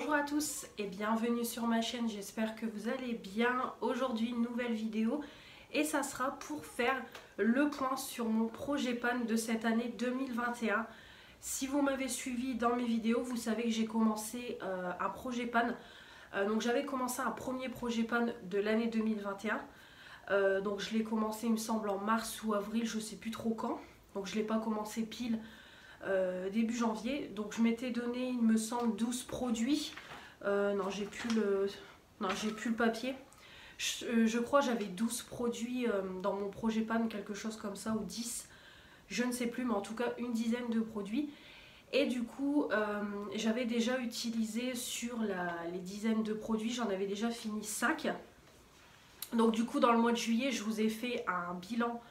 Bonjour à tous et bienvenue sur ma chaîne, j'espère que vous allez bien. Aujourd'hui une nouvelle vidéo et ça sera pour faire le point sur mon projet pan de cette année 2021. Si vous m'avez suivi dans mes vidéos, vous savez que j'ai commencé un projet pan. Donc j'avais commencé un premier projet pan de l'année 2021. Donc je l'ai commencé il me semble en mars ou avril, je sais plus trop quand. Donc je ne l'ai pas commencé pile début janvier. Donc je m'étais donné il me semble 12 produits. Non j'ai plus le papier. Je crois j'avais 12 produits dans mon projet pan, quelque chose comme ça, ou 10. Je ne sais plus, mais en tout cas une dizaine de produits. Et du coup, j'avais déjà utilisé sur les dizaines de produits, j'en avais déjà fini 5. Donc du coup, dans le mois de juillet, je vous ai fait un bilan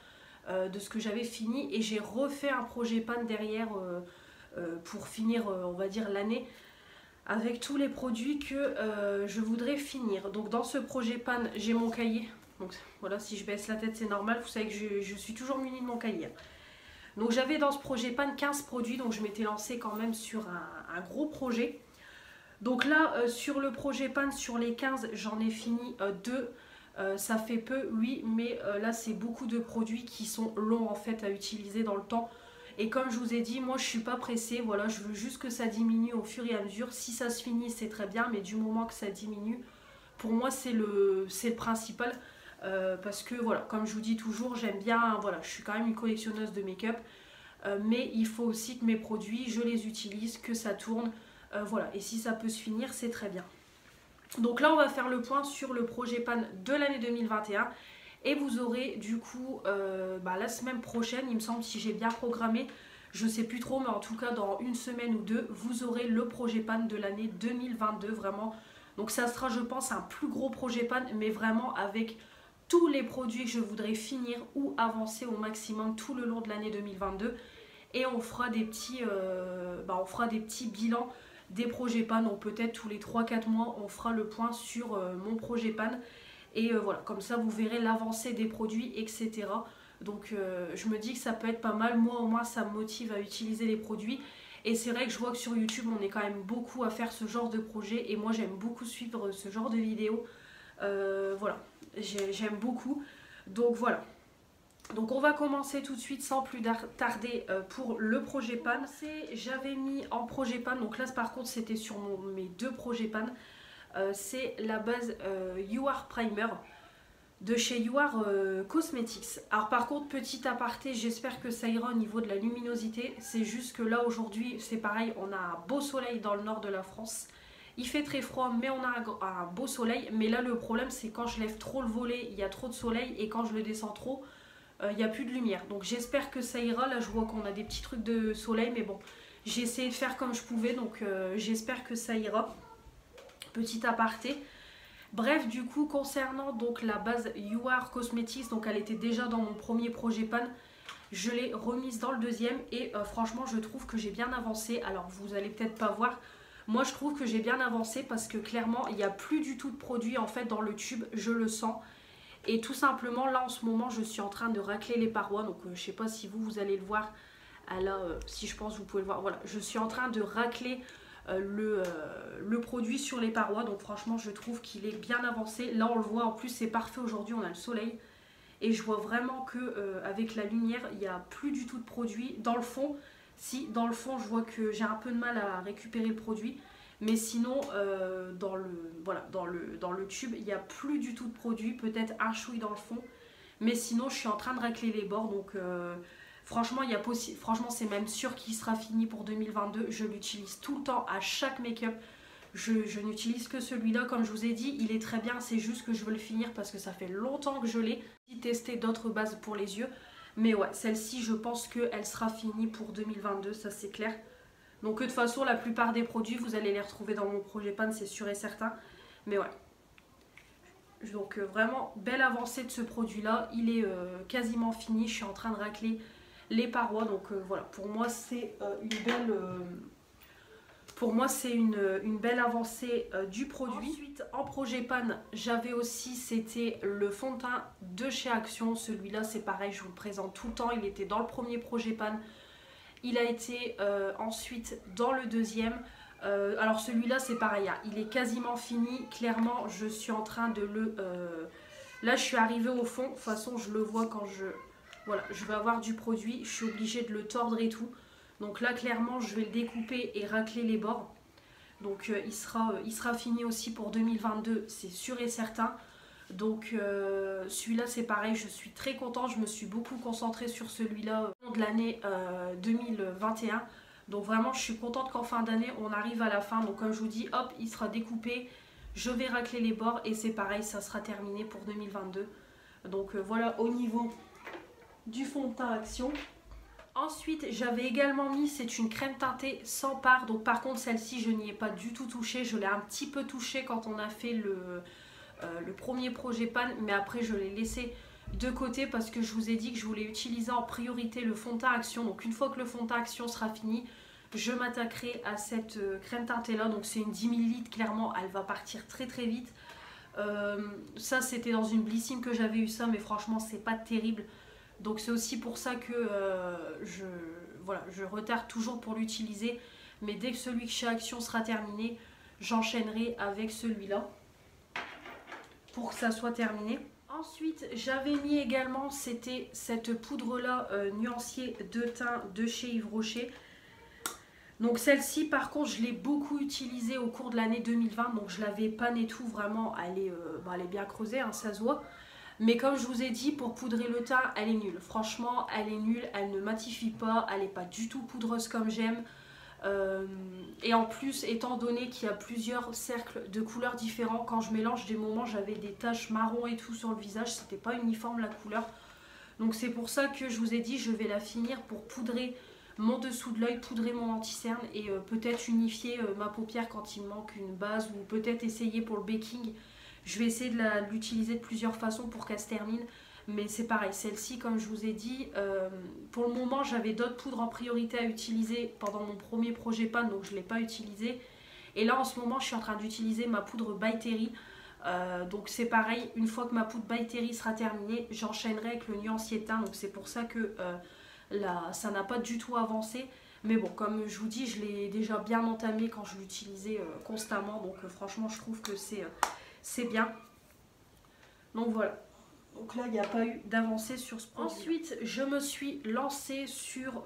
de ce que j'avais fini. Et j'ai refait un projet pan derrière pour finir, on va dire, l'année avec tous les produits que je voudrais finir. Donc dans ce projet pan, j'ai mon cahier. Donc voilà, si je baisse la tête, c'est normal. Vous savez que je suis toujours munie de mon cahier. Donc j'avais dans ce projet pan 15 produits, donc je m'étais lancée quand même sur un gros projet. Donc là, sur le projet pan, sur les 15, j'en ai fini 2. Ça fait peu, oui, mais là c'est beaucoup de produits qui sont longs en fait à utiliser dans le temps. Et comme je vous ai dit, moi je suis pas pressée, voilà, je veux juste que ça diminue au fur et à mesure. Si ça se finit, c'est très bien, mais du moment que ça diminue, pour moi c'est le principal. Parce que voilà, comme je vous dis toujours, j'aime bien, voilà, je suis quand même une collectionneuse de make-up, mais il faut aussi que mes produits, je les utilise, que ça tourne, voilà, et si ça peut se finir, c'est très bien. Donc là, on va faire le point sur le projet pan de l'année 2021, et vous aurez du coup, la semaine prochaine, il me semble, si j'ai bien programmé, je sais plus trop, mais en tout cas dans une semaine ou deux, vous aurez le projet pan de l'année 2022, vraiment. Donc ça sera, je pense, un plus gros projet pan, mais vraiment avec tous les produits que je voudrais finir ou avancer au maximum tout le long de l'année 2022. Et on fera des petits, bilans des projets pan. Donc peut-être tous les 3-4 mois, on fera le point sur mon projet pan. Et voilà, comme ça vous verrez l'avancée des produits, etc. Donc je me dis que ça peut être pas mal. Moi au moins ça me motive à utiliser les produits. Et c'est vrai que je vois que sur YouTube on est quand même beaucoup à faire ce genre de projet. Et moi j'aime beaucoup suivre ce genre de vidéos. Voilà, j'aime beaucoup. Donc voilà. Donc on va commencer tout de suite sans plus tarder pour le projet pan. J'avais mis en projet pan, donc là par contre c'était sur mes 2 projets pan. C'est la base You Are Primer de chez You Are Cosmetics. Alors par contre, petit aparté, j'espère que ça ira au niveau de la luminosité. C'est juste que là aujourd'hui c'est pareil, on a un beau soleil dans le nord de la France. Il fait très froid, mais on a un beau soleil. Mais là, le problème, c'est quand je lève trop le volet, il y a trop de soleil. Et quand je le descends trop, il n'y a plus de lumière. Donc j'espère que ça ira. Là, je vois qu'on a des petits trucs de soleil. Mais bon, j'ai essayé de faire comme je pouvais. Donc j'espère que ça ira. Petit aparté. Bref, du coup, concernant donc la base You Are Cosmetics, donc elle était déjà dans mon premier projet pan. Je l'ai remise dans le deuxième. Et franchement, je trouve que j'ai bien avancé. Alors, vous allez peut-être pas voir. Moi je trouve que j'ai bien avancé parce que clairement il n'y a plus du tout de produit en fait dans le tube, je le sens. Et tout simplement là en ce moment je suis en train de racler les parois, donc je sais pas si vous allez le voir. Là, si je pense vous pouvez le voir, voilà, je suis en train de racler le produit sur les parois. Donc franchement je trouve qu'il est bien avancé. Là on le voit, en plus c'est parfait aujourd'hui, on a le soleil. Et je vois vraiment que avec la lumière il n'y a plus du tout de produit. Dans le fond, si, dans le fond, je vois que j'ai un peu de mal à récupérer le produit. Mais sinon, dans le tube, il n'y a plus du tout de produit. Peut-être un chouï dans le fond. Mais sinon, je suis en train de racler les bords. Donc, franchement, franchement, c'est même sûr qu'il sera fini pour 2022. Je l'utilise tout le temps à chaque make-up. Je n'utilise que celui-là. Comme je vous ai dit, il est très bien. C'est juste que je veux le finir parce que ça fait longtemps que je l'ai. J'ai testé d'autres bases pour les yeux. Mais ouais, celle-ci, je pense qu'elle sera finie pour 2022, ça c'est clair. Donc de toute façon, la plupart des produits, vous allez les retrouver dans mon projet pan, c'est sûr et certain. Mais ouais. Donc vraiment, belle avancée de ce produit-là. Il est quasiment fini, je suis en train de racler les parois. Donc voilà, pour moi, c'est une belle... Pour moi, c'est une belle avancée du produit. Ensuite, en projet pan, j'avais aussi, c'était le fond de teint de chez Action. Celui-là, c'est pareil, je vous le présente tout le temps. Il était dans le premier projet pan. Il a été ensuite dans le deuxième. Alors celui-là c'est pareil, hein, il est quasiment fini. Clairement je suis en train de le... Là je suis arrivée au fond, de toute façon je le vois quand je... Voilà, je vais avoir du produit, je suis obligée de le tordre et tout. Donc là clairement je vais le découper et racler les bords. Donc il sera fini aussi pour 2022, c'est sûr et certain. Donc celui-là c'est pareil, je suis très contente, je me suis beaucoup concentrée sur celui-là de l'année 2021. Donc vraiment je suis contente qu'en fin d'année on arrive à la fin. Donc comme je vous dis, hop, il sera découpé, je vais racler les bords et c'est pareil, ça sera terminé pour 2022. Donc voilà au niveau du fond de teint Action. Ensuite, j'avais également mis, c'est une crème teintée sans pare. Donc par contre, celle-ci, je n'y ai pas du tout touché. Je l'ai un petit peu touchée quand on a fait le premier projet pan. Mais après, je l'ai laissé de côté parce que je vous ai dit que je voulais utiliser en priorité le fond de teint Action. Donc une fois que le fond de teint Action sera fini, je m'attaquerai à cette crème teintée là. Donc c'est une 10 ml, clairement, elle va partir très très vite. Ça, c'était dans une Blissim que j'avais eu ça, mais franchement, c'est pas terrible. Donc c'est aussi pour ça que je retarde toujours pour l'utiliser. Mais dès que celui chez Action sera terminé, j'enchaînerai avec celui-là pour que ça soit terminé. Ensuite, j'avais mis également, c'était cette poudre-là nuancier de teint de chez Yves Rocher. Donc celle-ci, par contre, je l'ai beaucoup utilisée au cours de l'année 2020. Donc je l'avais pan et tout, vraiment, elle est bien creusée, hein, ça se voit. Mais comme je vous ai dit, pour poudrer le teint, elle est nulle. Franchement, elle est nulle, elle ne matifie pas, elle n'est pas du tout poudreuse comme j'aime. Et en plus, étant donné qu'il y a plusieurs cercles de couleurs différents, quand je mélange, des moments j'avais des taches marron et tout sur le visage, c'était pas uniforme la couleur. Donc c'est pour ça que je vous ai dit, je vais la finir pour poudrer mon dessous de l'œil, poudrer mon anti-cerne et peut-être unifier ma paupière quand il me manque une base, ou peut-être essayer pour le baking. Je vais essayer de l'utiliser de plusieurs façons pour qu'elle se termine. Mais c'est pareil, celle-ci, comme je vous ai dit, pour le moment, j'avais d'autres poudres en priorité à utiliser pendant mon premier projet pan, donc je ne l'ai pas utilisé. Et là, en ce moment, je suis en train d'utiliser ma poudre By Terry. Donc c'est pareil, une fois que ma poudre By Terry sera terminée, j'enchaînerai avec le nuancier teint. Donc c'est pour ça que ça n'a pas du tout avancé. Mais bon, comme je vous dis, je l'ai déjà bien entamé quand je l'utilisais constamment. Donc franchement, je trouve que c'est bien. Donc voilà. Donc là, il n'y a pas eu d'avancée sur ce produit. Ensuite, je me suis lancée sur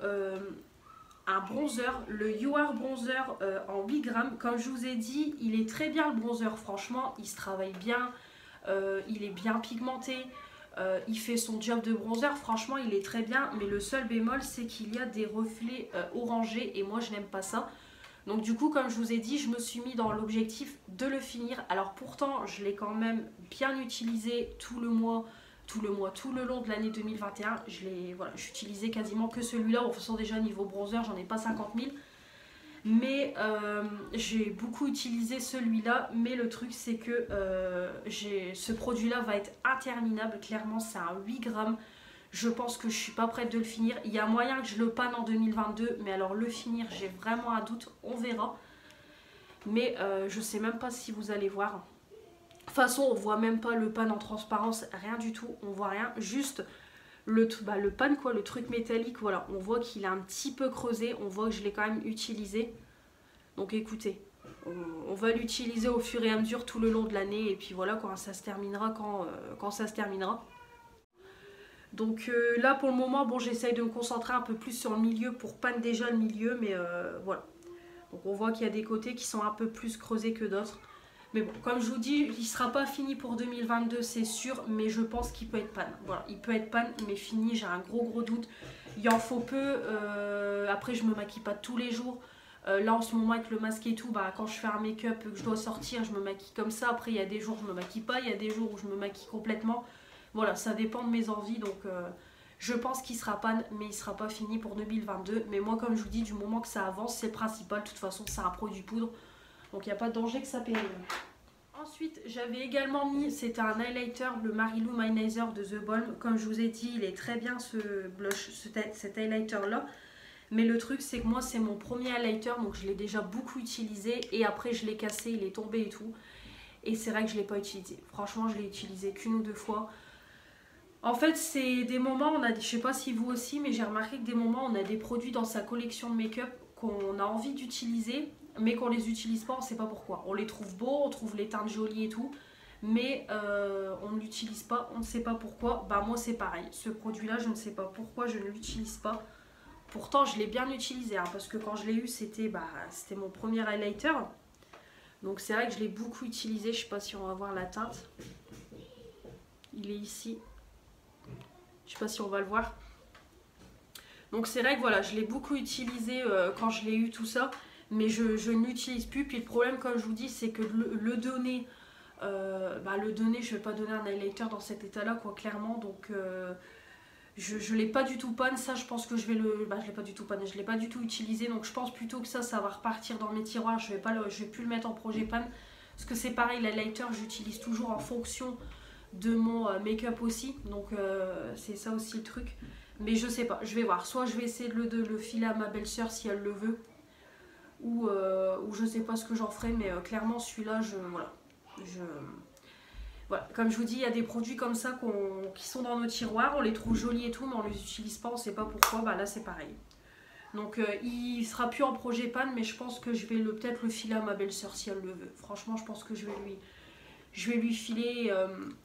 un bronzer, le You Are Bronzer en 8 grammes. Comme je vous ai dit, il est très bien le bronzer. Franchement, il se travaille bien. Il est bien pigmenté. Il fait son job de bronzer. Franchement, il est très bien. Mais le seul bémol, c'est qu'il y a des reflets orangés. Et moi, je n'aime pas ça. Donc du coup, comme je vous ai dit, je me suis mis dans l'objectif de le finir. Alors pourtant, je l'ai quand même bien utilisé tout le long de l'année 2021. J'utilisais quasiment que celui-là. En faisant déjà niveau bronzer, j'en ai pas 50 000. Mais j'ai beaucoup utilisé celui-là. Mais le truc, c'est que ce produit-là va être interminable. Clairement, c'est un 8 grammes. Je pense que je suis pas prête de le finir. Il y a moyen que je le panne en 2022. Mais alors le finir, j'ai vraiment un doute. On verra. Mais je sais même pas si vous allez voir. De toute façon, on voit même pas le pan en transparence. Rien du tout. On voit rien. Juste le pan, quoi, le truc métallique. Voilà. On voit qu'il est un petit peu creusé. On voit que je l'ai quand même utilisé. Donc écoutez. On va l'utiliser au fur et à mesure tout le long de l'année. Et puis voilà, quand ça se terminera, quand ça se terminera. Donc là pour le moment, bon, j'essaye de me concentrer un peu plus sur le milieu pour panne déjà le milieu, mais voilà. Donc on voit qu'il y a des côtés qui sont un peu plus creusés que d'autres. Mais bon, comme je vous dis, il ne sera pas fini pour 2022, c'est sûr, mais je pense qu'il peut être panne. Voilà, il peut être panne, mais fini, j'ai un gros doute. Il en faut peu, après je me maquille pas tous les jours. Là en ce moment avec le masque et tout, bah, quand je fais un make-up que je dois sortir, je me maquille comme ça. Après il y a des jours où je me maquille pas, il y a des jours où je me maquille complètement. Voilà, ça dépend de mes envies, donc je pense qu'il sera panne, mais il sera pas fini pour 2022. Mais moi, comme je vous dis, du moment que ça avance, c'est le principal. De toute façon, c'est un produit poudre, donc il n'y a pas de danger que ça périme. Ensuite, j'avais également mis, c'était un highlighter, le Marilou Mynizer de The Balm. Comme je vous ai dit, il est très bien ce blush, cet highlighter-là. Mais le truc, c'est que moi, c'est mon premier highlighter, donc je l'ai déjà beaucoup utilisé. Et après, je l'ai cassé, il est tombé et tout. Et c'est vrai que je ne l'ai pas utilisé. Franchement, je l'ai utilisé qu'une ou deux fois. En fait, c'est des moments, je sais pas si vous aussi, mais j'ai remarqué que des moments, on a des produits dans sa collection de make-up qu'on a envie d'utiliser. mais qu'on les utilise pas, on sait pas pourquoi. On les trouve beaux, on trouve les teintes jolies et tout, mais on ne l'utilise pas, on ne sait pas pourquoi. Bah moi c'est pareil, ce produit là je ne sais pas pourquoi je ne l'utilise pas. Pourtant je l'ai bien utilisé, hein, parce que quand je l'ai eu c'était mon premier highlighter. Donc c'est vrai que je l'ai beaucoup utilisé, je sais pas si on va voir la teinte. Il est ici, je sais pas si on va le voir. Donc c'est vrai que voilà, je l'ai beaucoup utilisé quand je l'ai eu tout ça, mais je ne l'utilise plus. Puis le problème, comme je vous dis, c'est que le donner, je vais pas donner un highlighter dans cet état-là, quoi, clairement. Donc je l'ai pas du tout panne. Ça, je pense que je vais je l'ai pas du tout panne, je l'ai pas du tout utilisé. Donc je pense plutôt que ça va repartir dans mes tiroirs. Je vais plus le mettre en projet panne. Parce que c'est pareil, l'highlighter, j'utilise toujours en fonction de mon make-up aussi. Donc c'est ça aussi le truc. Mais je sais pas, je vais voir. Soit je vais essayer de le filer à ma belle-sœur si elle le veut. Ou je sais pas ce que j'en ferai. Mais clairement celui-là, voilà. Comme je vous dis, il y a des produits comme ça qui sont dans nos tiroirs. On les trouve jolis et tout, mais on les utilise pas, on sait pas pourquoi. Bah là c'est pareil. Donc il sera plus en projet panne, mais je pense que je vais peut-être le filer à ma belle-sœur si elle le veut. Franchement, je pense que je vais lui filer.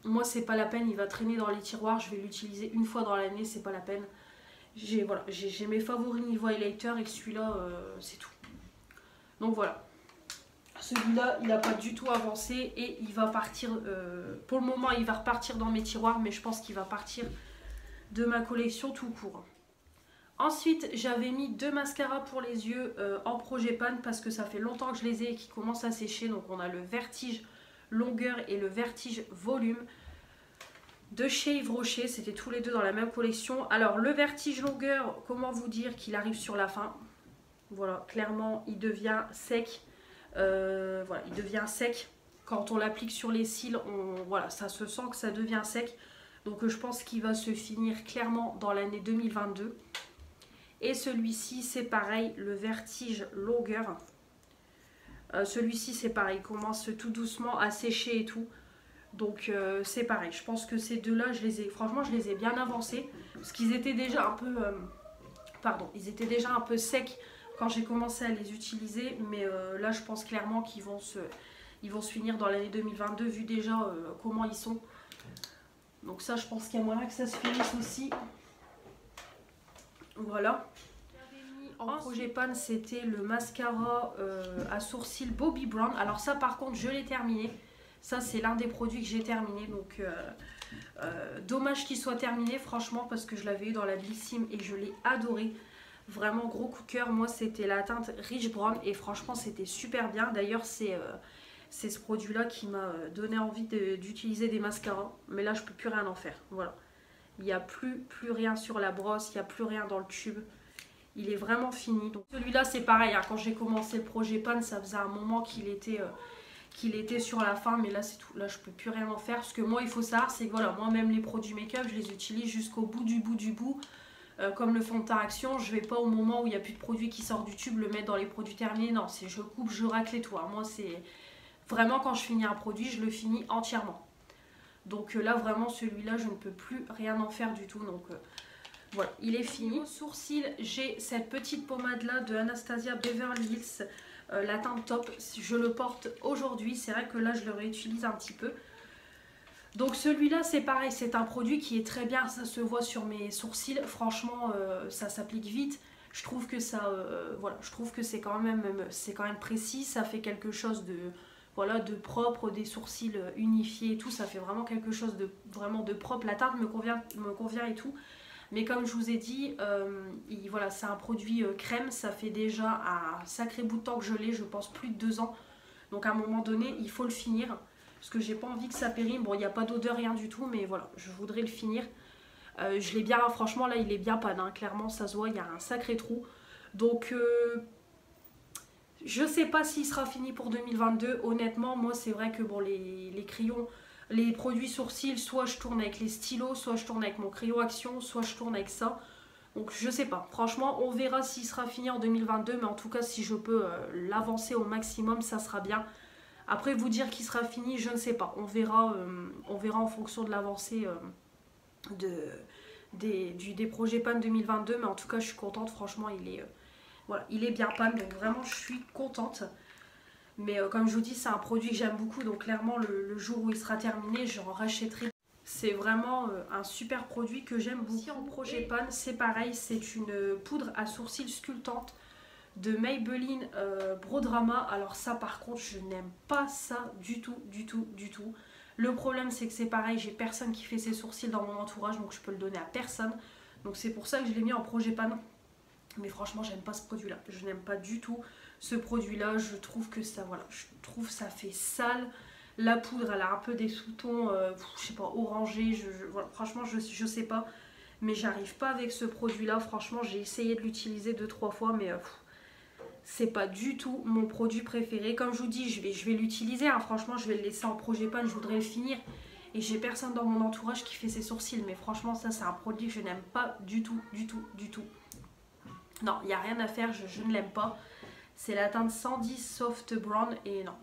Moi c'est pas la peine, il va traîner dans les tiroirs. Je vais l'utiliser une fois dans l'année, c'est pas la peine. J'ai mes favoris niveau highlighter et celui-là c'est tout. Donc voilà. Celui-là il n'a pas du tout avancé et il va partir. Pour le moment il va repartir dans mes tiroirs, mais je pense qu'il va partir de ma collection tout court. Ensuite, j'avais mis 2 mascaras pour les yeux en projet pan parce que ça fait longtemps que je les ai et qui commencent à sécher. Donc on a le Vertige Longueur et le Vertige Volume de chez Yves Rocher. C'était tous les deux dans la même collection. Alors le Vertige Longueur, comment vous dire qu'il arrive sur la fin. Voilà, clairement il devient sec. Voilà, il devient sec. Quand on l'applique sur les cils, voilà, ça se sent que ça devient sec. Donc je pense qu'il va se finir clairement dans l'année 2022. Et celui-ci, c'est pareil, le Vertige Longueur. Celui-ci, c'est pareil, il commence tout doucement à sécher et tout. Donc, c'est pareil. Je pense que ces deux-là, franchement, je les ai bien avancés. Parce qu'ils étaient déjà un peu... ils étaient déjà un peu secs quand j'ai commencé à les utiliser. Mais là, je pense clairement qu'ils vont se finir dans l'année 2022, vu déjà comment ils sont. Donc ça, je pense qu'il y a moyen que ça se finisse aussi. Voilà. En projet pan, c'était le mascara à sourcils Bobbi Brown. Alors ça par contre je l'ai terminé. Ça c'est l'un des produits que j'ai terminé. Donc dommage qu'il soit terminé franchement, parce que je l'avais eu dans la Blissim et je l'ai adoré. Vraiment gros coup de cœur. Moi c'était la teinte Rich Brown et franchement c'était super bien. D'ailleurs c'est ce produit là qui m'a donné envie d'utiliser des mascaras. Mais là je peux plus rien en faire. Voilà. Il n'y a plus rien sur la brosse, il n'y a plus rien dans le tube. Il est vraiment fini. Donc celui-là c'est pareil, hein, quand j'ai commencé le projet pan, ça faisait un moment qu'il était sur la fin, mais là c'est tout. Là je peux plus rien en faire, parce que moi il faut savoir, c'est que voilà, moi même les produits make-up, je les utilise jusqu'au bout du bout. Comme le fond de teint Action, je vais pas au moment où il n'y a plus de produit qui sort du tube le mettre dans les produits terminés. Non, c'est je coupe, je racle et tout. Hein. Moi c'est vraiment quand je finis un produit, je le finis entièrement. Donc là vraiment celui-là je ne peux plus rien en faire du tout. Donc voilà, il est fini. Au sourcil, j'ai cette petite pommade là de Anastasia Beverly Hills, la teinte Top. Je le porte aujourd'hui, c'est vrai que là je le réutilise un petit peu. Donc celui-là c'est pareil, c'est un produit qui est très bien, ça se voit sur mes sourcils. Franchement ça s'applique vite. Je trouve que ça, voilà, je trouve que c'est quand même précis, ça fait quelque chose de... Voilà, de propre, des sourcils unifiés et tout, ça fait vraiment quelque chose de propre. La teinte me convient et tout. Mais comme je vous ai dit, voilà, c'est un produit crème, ça fait déjà un sacré bout de temps que je l'ai, je pense plus de 2 ans. Donc à un moment donné, il faut le finir, parce que j'ai pas envie que ça périme. Bon, il n'y a pas d'odeur, rien du tout, mais voilà, je voudrais le finir. Je l'ai bien, franchement là, il est bien pan, hein, clairement ça se voit, il y a un sacré trou. Donc... je sais pas s'il sera fini pour 2022, honnêtement. Moi c'est vrai que bon, les crayons, les produits sourcils, soit je tourne avec les stylos, soit je tourne avec mon crayon Action, soit je tourne avec ça. Donc je sais pas, franchement on verra s'il sera fini en 2022, mais en tout cas si je peux l'avancer au maximum, ça sera bien. Après vous dire qu'il sera fini, je ne sais pas, on verra en fonction de l'avancée des projets pan 2022, mais en tout cas je suis contente, franchement il est... Voilà, il est bien pan, donc vraiment je suis contente. Mais comme je vous dis, c'est un produit que j'aime beaucoup, donc clairement le jour où il sera terminé, j'en rachèterai. C'est vraiment un super produit que j'aime beaucoup. En projet pan, c'est pareil, c'est une poudre à sourcils sculptante de Maybelline Brodrama. Alors ça par contre, je n'aime pas ça du tout, du tout, du tout. Le problème c'est que c'est pareil, j'ai personne qui fait ses sourcils dans mon entourage, donc je peux le donner à personne. Donc c'est pour ça que je l'ai mis en projet pan. Mais franchement, j'aime pas ce produit là, je n'aime pas du tout ce produit là. Je trouve que ça, voilà, je trouve ça fait sale. La poudre, elle a un peu des sous-tons, je sais pas, orangés, voilà, franchement, je sais pas. Mais j'arrive pas avec ce produit-là, franchement, j'ai essayé de l'utiliser 2-3 fois, mais c'est pas du tout mon produit préféré. Comme je vous dis, je vais l'utiliser, hein, franchement, je vais le laisser en projet pan, je voudrais le finir. Et j'ai personne dans mon entourage qui fait ses sourcils, mais franchement, ça, c'est un produit que je n'aime pas du tout, du tout, du tout. Non, il n'y a rien à faire, je ne l'aime pas. C'est la teinte 110 Soft Brown, et non.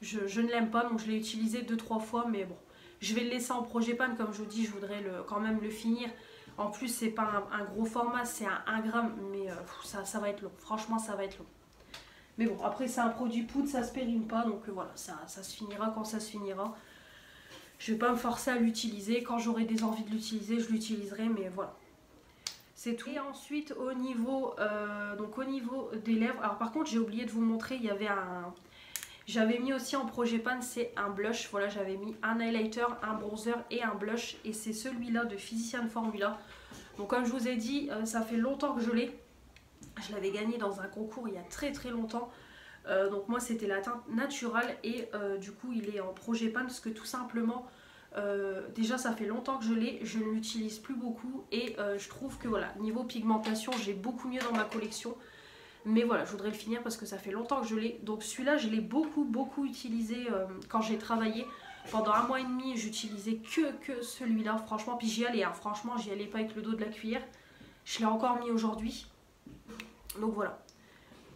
Je ne l'aime pas, donc je l'ai utilisé 2-3 fois, mais bon. Je vais le laisser en projet pan, comme je vous dis, je voudrais quand même le finir. En plus, c'est pas un gros format, c'est un 1 gramme, mais ça va être long. Franchement, ça va être long. Mais bon, après, c'est un produit poudre, ça se périme pas, donc voilà, ça se finira quand ça se finira. Je vais pas me forcer à l'utiliser. Quand j'aurai des envies de l'utiliser, je l'utiliserai, mais voilà. C'est tout. Et ensuite, au niveau des lèvres, alors par contre, j'ai oublié de vous montrer, il y avait j'avais mis aussi en projet pan, c'est un blush. Voilà, j'avais mis un highlighter, un bronzer et un blush. Et c'est celui-là de Physician Formula. Donc comme je vous ai dit, ça fait longtemps que je l'ai. Je l'avais gagné dans un concours il y a très très longtemps. Donc moi c'était la teinte naturelle. Et du coup il est en projet pan parce que tout simplement, déjà ça fait longtemps que je l'ai. Je ne l'utilise plus beaucoup. Et je trouve que voilà, niveau pigmentation, j'ai beaucoup mieux dans ma collection. Mais voilà, je voudrais le finir parce que ça fait longtemps que je l'ai. Donc celui-là, je l'ai beaucoup utilisé quand j'ai travaillé. Pendant 1 mois et demi, j'utilisais que celui-là, franchement. Puis j'y allais, hein. Franchement, j'y allais pas avec le dos de la cuillère. Je l'ai encore mis aujourd'hui. Donc voilà,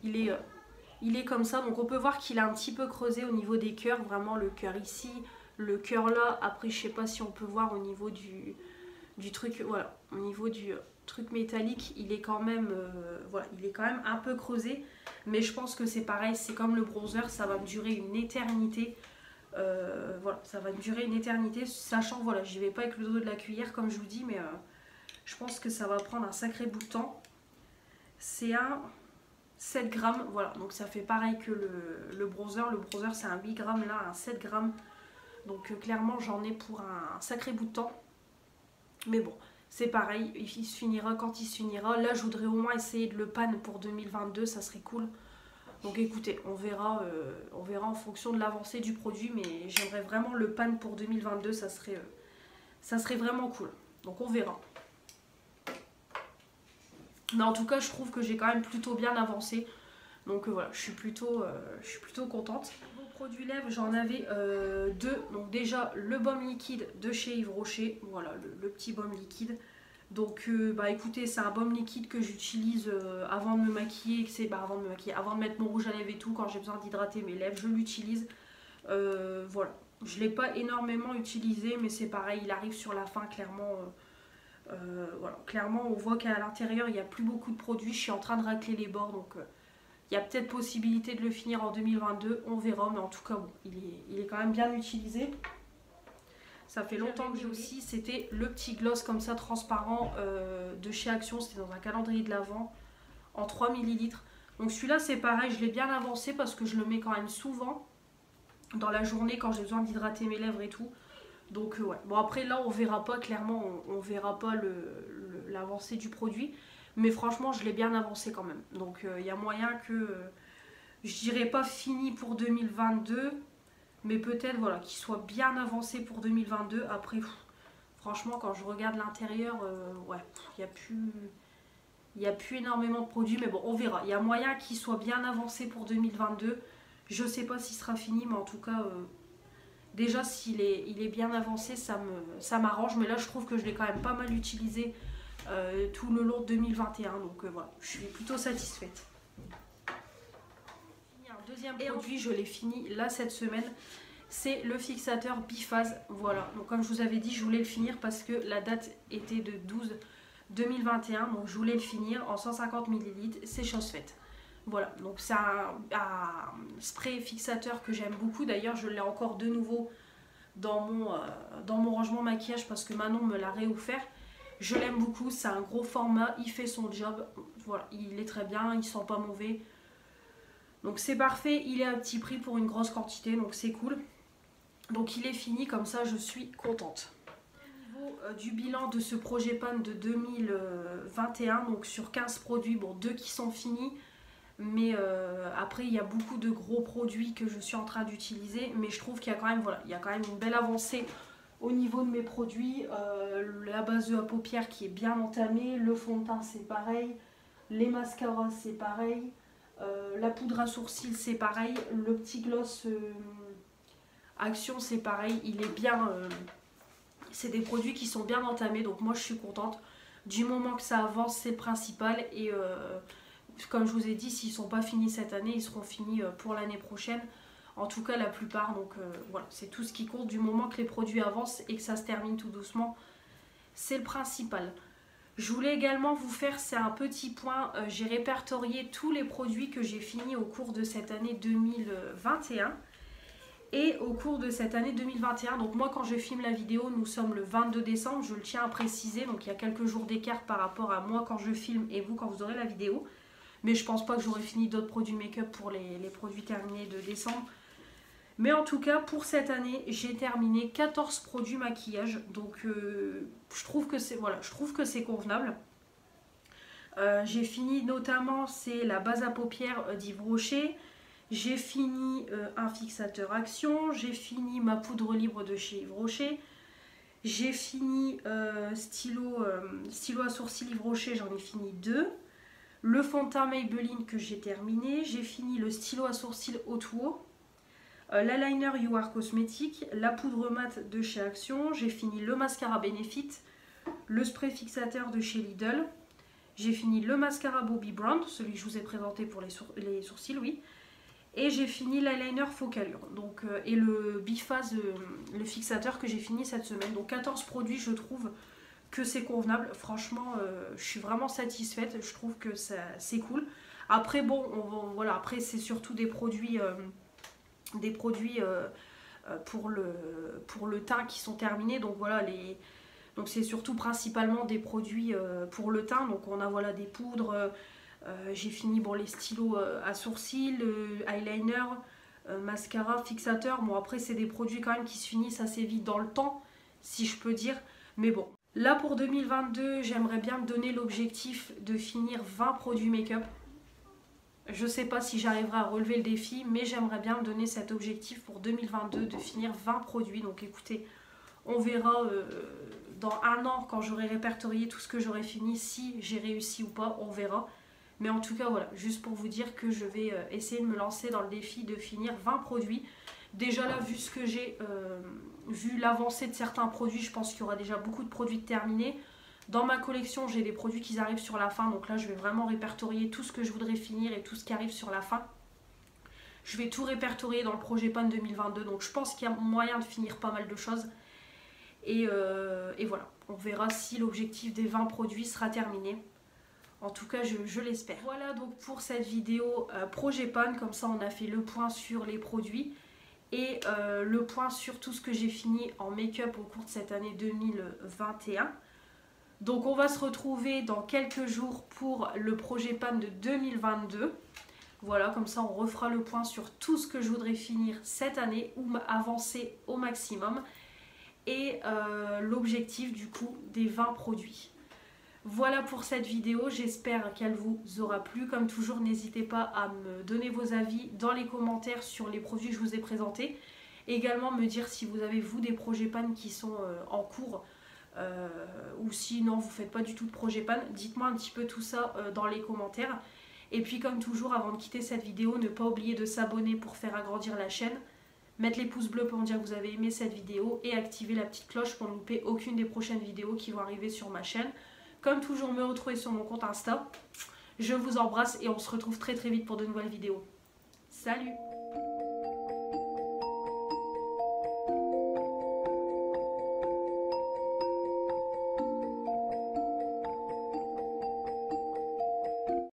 il est comme ça. Donc on peut voir qu'il a un petit peu creusé au niveau des cœurs. Vraiment le cœur ici, le cœur là. Après, je sais pas si on peut voir au niveau du truc, voilà, au niveau du truc métallique, il est quand même voilà, il est quand même un peu creusé, mais je pense que c'est pareil, c'est comme le bronzer, ça va me durer une éternité. Voilà, ça va me durer une éternité, sachant, voilà, j'y vais pas avec le dos de la cuillère comme je vous dis, mais je pense que ça va prendre un sacré bout de temps. C'est un 7 grammes, voilà, donc ça fait pareil que le bronzer. Le bronzer c'est un 8 grammes, là un 7 grammes, donc clairement j'en ai pour un sacré bout de temps. Mais bon, c'est pareil, il se finira quand il se finira. Là, je voudrais au moins essayer de le pan pour 2022, ça serait cool. Donc écoutez, on verra en fonction de l'avancée du produit, mais j'aimerais vraiment le pan pour 2022, ça serait vraiment cool. Donc on verra. Mais en tout cas, je trouve que j'ai quand même plutôt bien avancé. Donc voilà, je suis plutôt contente. Pour produits lèvres, j'en avais deux. Donc déjà, le baume liquide de chez Yves Rocher. Voilà, le petit baume liquide. Donc bah écoutez, c'est un baume liquide que j'utilise avant de me maquiller. Avant de mettre mon rouge à lèvres et tout, quand j'ai besoin d'hydrater mes lèvres, je l'utilise. Voilà, je ne l'ai pas énormément utilisé, mais c'est pareil, il arrive sur la fin, clairement. Voilà, clairement, on voit qu'à l'intérieur, il n'y a plus beaucoup de produits. Je suis en train de racler les bords, donc il y a peut-être possibilité de le finir en 2022. On verra, mais en tout cas, bon, il est quand même bien utilisé. Ça fait longtemps que j'ai aussi, c'était le petit gloss comme ça, transparent, de chez Action. C'était dans un calendrier de l'Avent, en 3 ml. Donc celui-là, c'est pareil, je l'ai bien avancé parce que je le mets quand même souvent dans la journée quand j'ai besoin d'hydrater mes lèvres et tout. Donc ouais, bon après là on verra pas, clairement on verra pas l'avancée du produit, mais franchement je l'ai bien avancé quand même. Donc il y a moyen que, je dirais pas fini pour 2022, mais peut-être voilà, qu'il soit bien avancé pour 2022. Après franchement quand je regarde l'intérieur, ouais, il n'y a plus énormément de produits, mais bon on verra. Il y a moyen qu'il soit bien avancé pour 2022. Je sais pas s'il sera fini, mais en tout cas... déjà s'il est bien avancé, ça m'arrange, mais là je trouve que je l'ai quand même pas mal utilisé tout le long de 2021, donc voilà, je suis plutôt satisfaite. Un deuxième produit, je l'ai fini là cette semaine, c'est le fixateur biphase. Voilà, donc comme je vous avais dit, je voulais le finir parce que la date était de 12/2021, donc je voulais le finir en 150 ml, c'est chose faite. Voilà, donc c'est un spray fixateur que j'aime beaucoup. D'ailleurs, je l'ai encore de nouveau dans mon rangement maquillage parce que Manon me l'a réoffert. Je l'aime beaucoup, c'est un gros format, il fait son job. Voilà, il est très bien, il sent pas mauvais. Donc c'est parfait, il est à petit prix pour une grosse quantité, donc c'est cool. Donc il est fini, comme ça je suis contente. Au niveau du bilan de ce projet pan de 2021, donc sur 15 produits, bon 2 qui sont finis. Mais après il y a beaucoup de gros produits que je suis en train d'utiliser. Mais je trouve qu'il y a quand même, voilà, il y a quand même une belle avancée au niveau de mes produits. La base à paupières qui est bien entamée, le fond de teint c'est pareil, les mascaras c'est pareil. La poudre à sourcils c'est pareil, le petit gloss Action c'est pareil, il est bien, c'est des produits qui sont bien entamés, donc moi je suis contente. Du moment que ça avance c'est le principal et comme je vous ai dit, s'ils ne sont pas finis cette année, ils seront finis pour l'année prochaine. En tout cas la plupart, donc voilà, c'est tout ce qui compte du moment que les produits avancent et que ça se termine tout doucement, c'est le principal. Je voulais également vous faire, c'est un petit point, j'ai répertorié tous les produits que j'ai finis au cours de cette année 2021 et au cours de cette année 2021. Donc moi quand je filme la vidéo, nous sommes le 22 décembre, je le tiens à préciser, donc il y a quelques jours d'écart par rapport à moi quand je filme et vous quand vous aurez la vidéo. Mais je pense pas que j'aurai fini d'autres produits make-up pour les produits terminés de décembre. Mais en tout cas, pour cette année, j'ai terminé 14 produits maquillage. Donc, je trouve que c'est convenable. J'ai fini notamment, c'est la base à paupières d'Yves Rocher. J'ai fini un fixateur Action. J'ai fini ma poudre libre de chez Yves Rocher. J'ai fini stylo à sourcils Yves Rocher, j'en ai fini 2. Le fond de teint Maybelline que j'ai terminé. J'ai fini le stylo à sourcils Hot-Wo. L'eyeliner You Are Cosmetics, la poudre mat de chez Action, j'ai fini le mascara Benefit, le spray fixateur de chez Lidl, j'ai fini le mascara Bobbi Brown, celui que je vous ai présenté pour les sourcils, oui, et j'ai fini l'eyeliner Focalure, donc, et le Biphase, le fixateur que j'ai fini cette semaine. Donc 14 produits, je trouve que c'est convenable, franchement, je suis vraiment satisfaite, je trouve que c'est cool. Après, bon, voilà, après c'est surtout des produits pour le teint qui sont terminés, donc voilà, donc c'est surtout principalement des produits pour le teint. Donc on a voilà des poudres, j'ai fini bon, les stylos à sourcils, eyeliner, mascara, fixateur. Bon après c'est des produits quand même qui se finissent assez vite dans le temps, si je peux dire, mais bon. Là pour 2022, j'aimerais bien me donner l'objectif de finir 20 produits make-up. Je ne sais pas si j'arriverai à relever le défi, mais j'aimerais bien me donner cet objectif pour 2022 de finir 20 produits. Donc écoutez, on verra dans un an quand j'aurai répertorié tout ce que j'aurai fini, si j'ai réussi ou pas, on verra. Mais en tout cas voilà, juste pour vous dire que je vais essayer de me lancer dans le défi de finir 20 produits. Déjà là, vu ce que j'ai, vu l'avancée de certains produits, je pense qu'il y aura déjà beaucoup de produits terminés. Dans ma collection, j'ai des produits qui arrivent sur la fin. Donc là, je vais vraiment répertorier tout ce que je voudrais finir et tout ce qui arrive sur la fin. Je vais tout répertorier dans le projet pan 2022. Donc je pense qu'il y a moyen de finir pas mal de choses. Et voilà, on verra si l'objectif des 20 produits sera terminé. En tout cas, je l'espère. Voilà donc pour cette vidéo projet pan. Comme ça, on a fait le point sur les produits. Et le point sur tout ce que j'ai fini en make-up au cours de cette année 2021. Donc on va se retrouver dans quelques jours pour le projet pan de 2022. Voilà, comme ça on refera le point sur tout ce que je voudrais finir cette année ou avancer au maximum. Et l'objectif du coup des 20 produits. Voilà pour cette vidéo, j'espère qu'elle vous aura plu. Comme toujours, n'hésitez pas à me donner vos avis dans les commentaires sur les produits que je vous ai présentés. Également me dire si vous avez vous des projets pan qui sont en cours. Ou si non vous faites pas du tout de projet pan, dites-moi un petit peu tout ça dans les commentaires. Et puis comme toujours, avant de quitter cette vidéo, ne pas oublier de s'abonner pour faire agrandir la chaîne, mettre les pouces bleus pour me dire que vous avez aimé cette vidéo et activer la petite cloche pour ne louper aucune des prochaines vidéos qui vont arriver sur ma chaîne. Comme toujours, me retrouver sur mon compte Insta. Je vous embrasse et on se retrouve très vite pour de nouvelles vidéos. Salut!